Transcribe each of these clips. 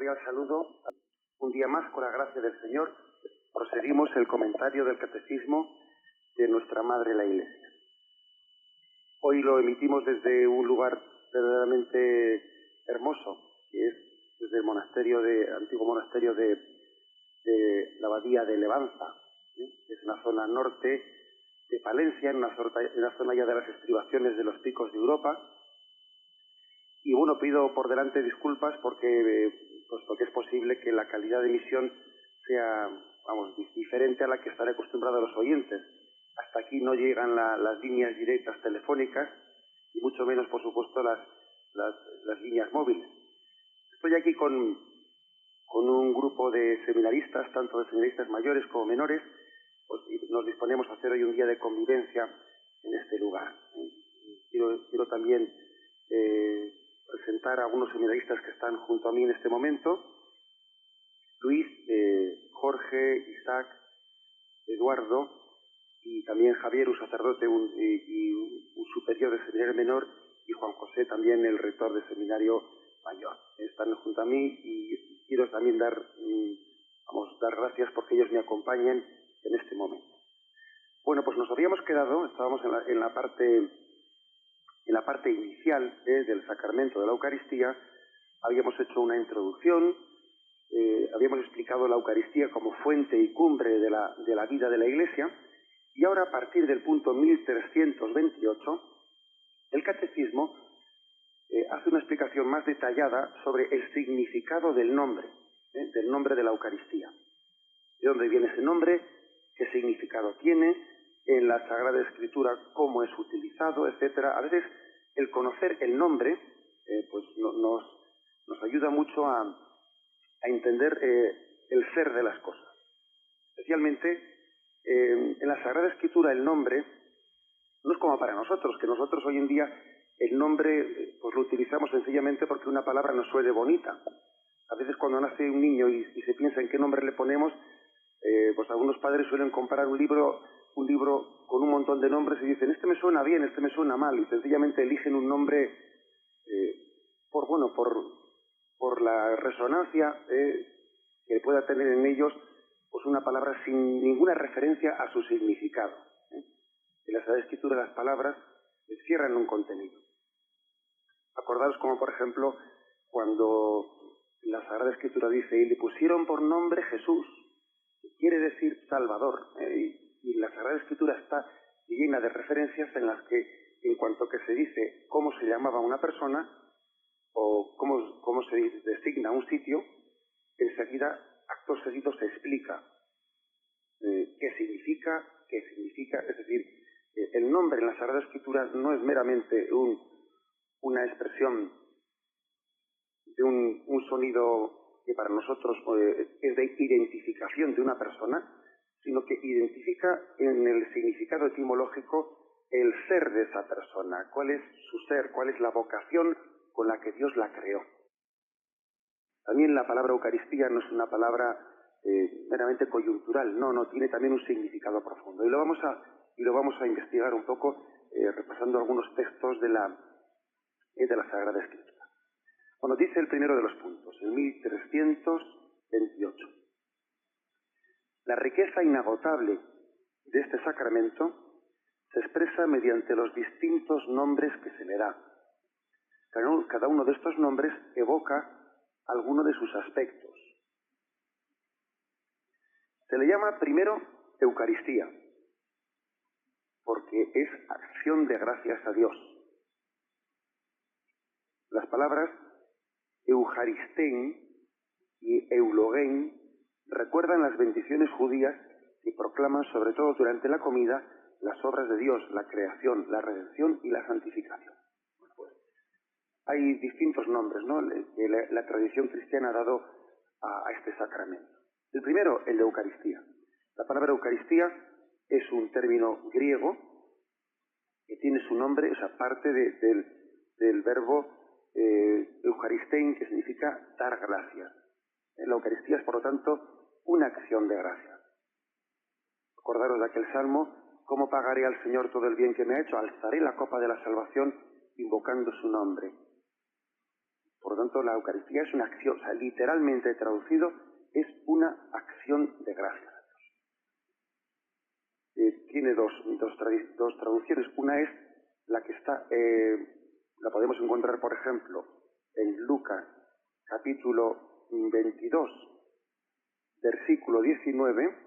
cordial saludo. Un día más, con la gracia del Señor, proseguimos el comentario del Catecismo de nuestra Madre la Iglesia. Hoy lo emitimos desde un lugar verdaderamente hermoso, que es desde el antiguo monasterio de la abadía de Levanza. Es una zona norte de Palencia, en una zona ya de las estribaciones de los picos de Europa. Y bueno, pido por delante disculpas porque es posible que la calidad de emisión sea, diferente a la que estaré acostumbrado a los oyentes. Hasta aquí no llegan las líneas directas telefónicas y mucho menos, por supuesto, las líneas móviles. Estoy aquí con un grupo de seminaristas, tanto de seminaristas mayores como menores, y nos disponemos a hacer hoy un día de convivencia en este lugar. Quiero también presentar a algunos seminaristas que están junto a mí en este momento: Luis, Jorge, Isaac, Eduardo y también Javier, un sacerdote y un superior de seminario menor, y Juan José, también el rector del seminario mayor. Están junto a mí y quiero también dar gracias porque ellos me acompañen en este momento. Bueno, pues nos habíamos quedado, estábamos en la parte inicial del sacramento de la Eucaristía. Habíamos hecho una introducción, habíamos explicado la Eucaristía como fuente y cumbre de la vida de la Iglesia, y ahora, a partir del punto 1328, el Catecismo hace una explicación más detallada sobre el significado del nombre de la Eucaristía. ¿De dónde viene ese nombre? ¿Qué significado tiene? En la Sagrada Escritura, cómo es utilizado, etcétera. A veces el conocer el nombre nos ayuda mucho a entender el ser de las cosas. Especialmente en la Sagrada Escritura el nombre no es como para nosotros, que nosotros hoy en día el nombre lo utilizamos sencillamente porque una palabra nos suene bonita. A veces cuando nace un niño y se piensa en qué nombre le ponemos, algunos padres suelen comprar un libro con un montón de nombres y dicen: este me suena bien, este me suena mal, y sencillamente eligen un nombre por la resonancia que pueda tener en ellos, una palabra sin ninguna referencia a su significado. En la Sagrada Escritura las palabras encierran un contenido. Acordaros como, por ejemplo, cuando la Sagrada Escritura dice: y le pusieron por nombre Jesús, que quiere decir Salvador. Y la Sagrada Escritura está llena de referencias en las que, en cuanto que se dice cómo se llamaba una persona o cómo se designa un sitio, enseguida, acto seguido, se explica qué significa. Es decir, el nombre en la Sagrada Escritura no es meramente una expresión de un sonido que para nosotros es de identificación de una persona, sino que identifica en el significado etimológico el ser de esa persona, cuál es su ser, cuál es la vocación con la que Dios la creó. También la palabra Eucaristía no es una palabra meramente coyuntural, no, tiene también un significado profundo. Y lo vamos a investigar un poco repasando algunos textos de la Sagrada Escritura. Bueno, dice el primero de los puntos, el 1328. La riqueza inagotable de este sacramento se expresa mediante los distintos nombres que se le da. Cada uno de estos nombres evoca alguno de sus aspectos. Se le llama primero Eucaristía, porque es acción de gracias a Dios. Las palabras Eucharistén y Eulogén recuerdan las bendiciones judías que proclaman, sobre todo durante la comida, las obras de Dios, la creación, la redención y la santificación. Hay distintos nombres, que la tradición cristiana ha dado a este sacramento. El primero, el de Eucaristía. La palabra Eucaristía es un término griego que tiene su nombre, parte del verbo Eucharistein, que significa dar gracias. La Eucaristía es, por lo tanto, una acción de gracias. Acordaros de aquel salmo: ¿cómo pagaré al Señor todo el bien que me ha hecho? Alzaré la copa de la salvación invocando su nombre. Por lo tanto, la Eucaristía es una acción, o sea, literalmente traducido, es una acción de gracias. Tiene dos traducciones. Una es la que está, la podemos encontrar, por ejemplo, en Lucas, capítulo 22, versículo 19,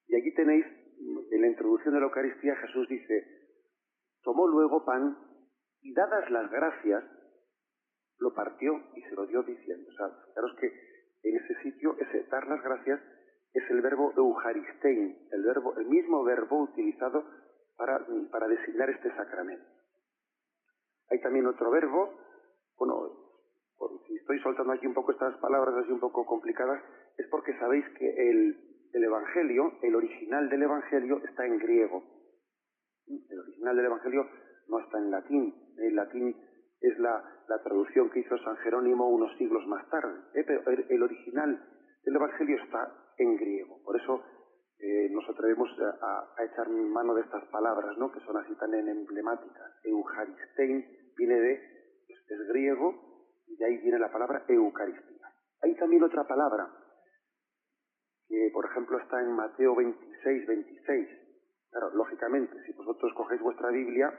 y aquí tenéis, en la introducción de la Eucaristía, Jesús dice, tomó luego pan y dadas las gracias, lo partió y se lo dio diciendo. O sea, fijaros que en ese sitio, ese dar las gracias, es el verbo eucharistein, el mismo verbo utilizado para designar este sacramento. Hay también otro verbo, bueno, si estoy soltando aquí un poco estas palabras así un poco complicadas, es porque sabéis que el Evangelio, el original del Evangelio está en griego. El original del Evangelio no está en latín. El latín es la traducción que hizo San Jerónimo unos siglos más tarde. Pero el original del Evangelio está en griego. Por eso nos atrevemos a echar mano de estas palabras, ¿no?, que son así tan emblemáticas. Eucharistein viene es griego, y de ahí viene la palabra Eucaristía. Hay también otra palabra que, por ejemplo, está en Mateo 26, 26. Claro, lógicamente, si vosotros cogéis vuestra Biblia,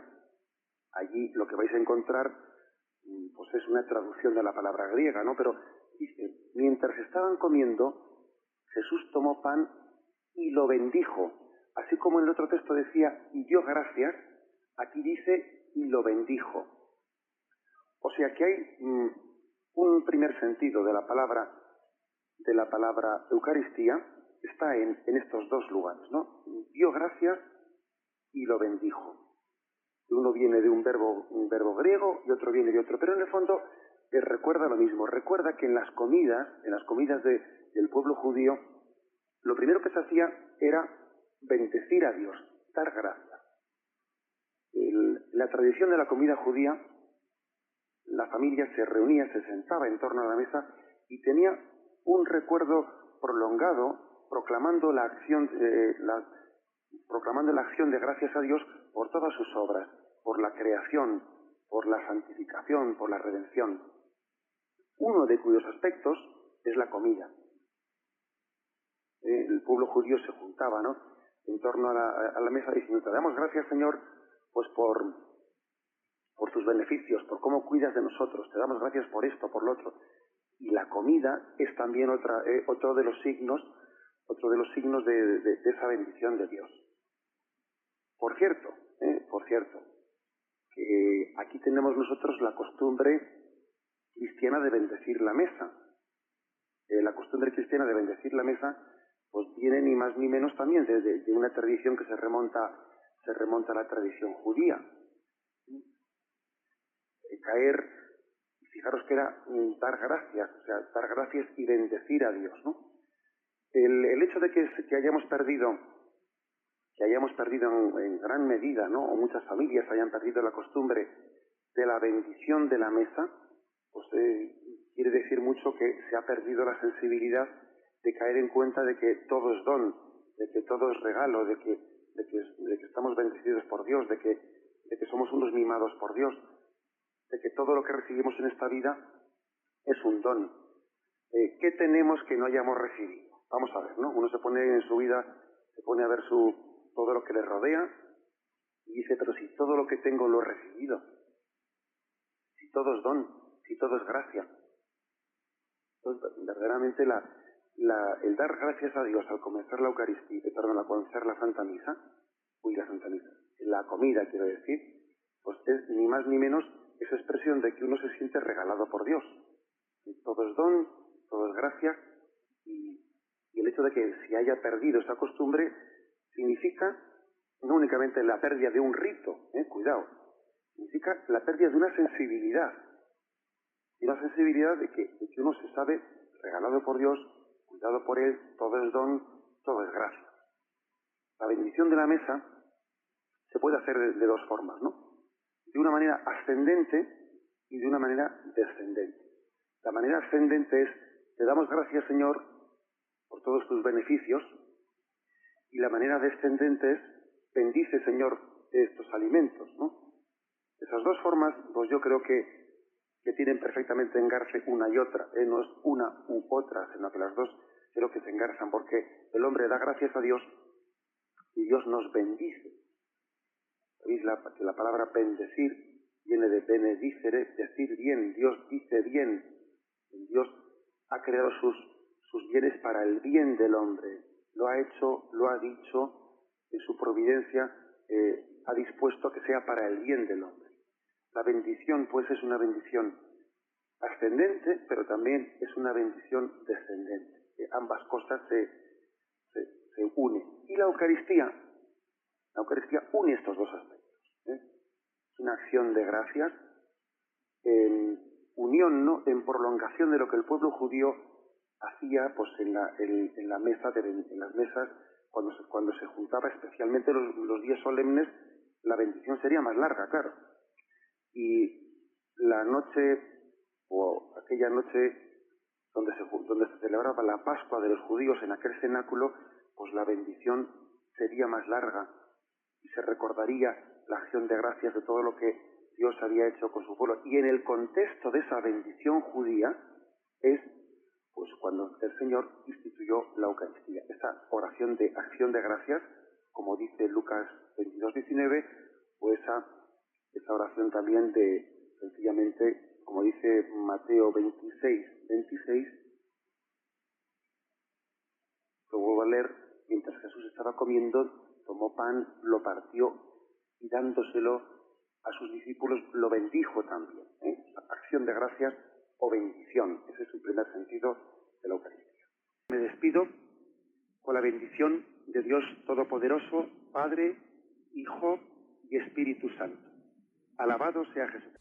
allí lo que vais a encontrar pues es una traducción de la palabra griega, ¿no? Pero dice, mientras estaban comiendo, Jesús tomó pan y lo bendijo. Así como en el otro texto decía, y dio gracias, aquí dice, y lo bendijo. O sea que hay un primer sentido de la palabra Eucaristía, está en estos dos lugares, ¿no? Dio gracias y lo bendijo. Uno viene de un verbo griego y otro viene de otro, pero en el fondo recuerda lo mismo. Recuerda que en las comidas del pueblo judío, lo primero que se hacía era bendecir a Dios, dar gracias. La tradición de la comida judía, la familia se reunía, se sentaba en torno a la mesa y tenía un recuerdo prolongado proclamando la acción de gracias a Dios por todas sus obras, por la creación, por la santificación, por la redención. Uno de cuyos aspectos es la comida. El pueblo judío se juntaba, ¿no?, en torno a la mesa diciendo, te damos gracias, Señor, pues por tus beneficios, por cómo cuidas de nosotros, te damos gracias por esto, por lo otro. Y la comida es también otro de los signos de esa bendición de Dios. Por cierto, que aquí tenemos nosotros la costumbre cristiana de bendecir la mesa. La costumbre cristiana de bendecir la mesa pues viene ni más ni menos también de una tradición que se remonta a la tradición judía. Fijaros que era dar gracias, o sea, dar gracias y bendecir a Dios, ¿no? El hecho de que hayamos perdido en gran medida, ¿no?, o muchas familias hayan perdido la costumbre de la bendición de la mesa, pues quiere decir mucho que se ha perdido la sensibilidad de caer en cuenta de que todo es don, de que todo es regalo, de que estamos bendecidos por Dios, de que somos unos mimados por Dios, de que todo lo que recibimos en esta vida es un don. ¿Qué tenemos que no hayamos recibido? Vamos a ver, ¿no? Uno se pone en su vida, se pone a ver todo lo que le rodea y dice, pero si todo lo que tengo lo he recibido, si todo es don, si todo es gracia. Entonces, verdaderamente el dar gracias a Dios al comenzar la Eucaristía, al comenzar la Santa Misa, la comida quiero decir, pues es ni más ni menos esa expresión de que uno se siente regalado por Dios. Todo es don, todo es gracia, y el hecho de que se haya perdido esa costumbre significa no únicamente la pérdida de un rito, cuidado, significa la pérdida de una sensibilidad de que uno se sabe regalado por Dios, cuidado por Él, todo es don, todo es gracia. La bendición de la mesa se puede hacer de dos formas, ¿no? De una manera ascendente y de una manera descendente. La manera ascendente es, te damos gracias, Señor, por todos tus beneficios, y la manera descendente es, bendice, Señor, estos alimentos, ¿no? Esas dos formas, pues yo creo que que tienen perfectamente engarce una y otra, no es una u otra, sino que las dos creo que se engarzan, porque el hombre da gracias a Dios y Dios nos bendice. ¿Veis que la palabra bendecir viene de benedicere, decir bien? Dios dice bien. Dios ha creado sus bienes para el bien del hombre. Lo ha hecho, lo ha dicho, en su providencia ha dispuesto que sea para el bien del hombre. La bendición, pues, es una bendición ascendente, pero también es una bendición descendente. Ambas cosas se unen. Y la Eucaristía une estos dos aspectos. Es una acción de gracias en unión, ¿no?, en prolongación de lo que el pueblo judío hacía, pues, en las mesas cuando se juntaba, especialmente los días solemnes. La bendición sería más larga, claro. Y la noche, o aquella noche donde se celebraba la Pascua de los judíos en aquel cenáculo, pues la bendición sería más larga y se recordaría la acción de gracias de todo lo que Dios había hecho con su pueblo. Y en el contexto de esa bendición judía es, pues, cuando el Señor instituyó la Eucaristía, esa oración de acción de gracias, como dice Lucas 22:19, o esa oración también de, sencillamente, como dice Mateo 26:26, lo vuelvo a leer: mientras Jesús estaba comiendo, tomó pan, lo partió y dándoselo a sus discípulos lo bendijo también. Acción de gracias o bendición, ese es el primer sentido de la Eucaristía. Me despido con la bendición de Dios Todopoderoso, Padre, Hijo y Espíritu Santo. Alabado sea Jesús.